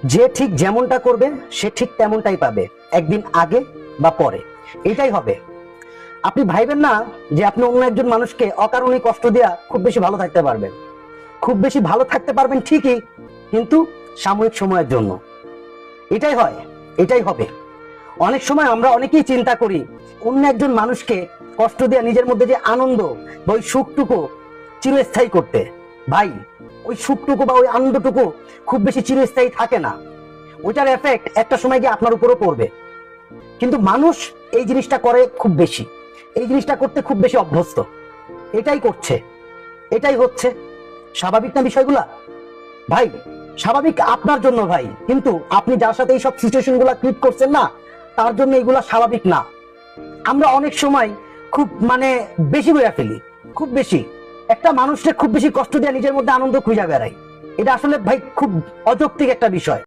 যে ঠিক যেমনটা করবে সে ঠিক তেমনটাই পাবে, একদিন আগে বা পরে। এটাই হবে। আপনি ভাইবেন না যে আপনি অন্য একজন মানুষকে অকারণে কষ্ট দেয়া খুব বেশি ভালো থাকতে পারবেন। খুব বেশি ভালো থাকতে পারবেন ঠিকই, কিন্তু সাময়িক সময়ের জন্য। এটাই হয়, এটাই হবে। অনেক সময় আমরা অনেকেই চিন্তা করি অন্য একজন মানুষকে কষ্ট দেয়া নিজের মধ্যে যে আনন্দ বা ওই সুখটুকু চিরস্থায়ী করতে। ভাই, ওই সুখটুকু বা ওই আনন্দটুকু খুব বেশি চিরস্থায়ী থাকে না। ওইটার এফেক্ট একটা সময় গিয়ে আপনার উপরও পড়বে। কিন্তু মানুষ এই জিনিসটা করে খুব বেশি, এই জিনিসটা করতে খুব বেশি অভ্যস্ত। এটাই করছে, এটাই হচ্ছে। স্বাভাবিক না বিষয়গুলা? ভাই, স্বাভাবিক আপনার জন্য ভাই, কিন্তু আপনি যার সাথে এইসব সিচুয়েশন গুলা ক্রিয়েট করছেন না, তার জন্য এগুলা স্বাভাবিক না। আমরা অনেক সময় খুব বেশি বইয়া ফেলি, খুব বেশি। একটা মানুষকে খুব বেশি কষ্ট দিয়ে নিজের মধ্যে আনন্দ খুঁজে বেড়াই। এটা আসলে ভাই খুব অযৌক্তিক একটা বিষয়।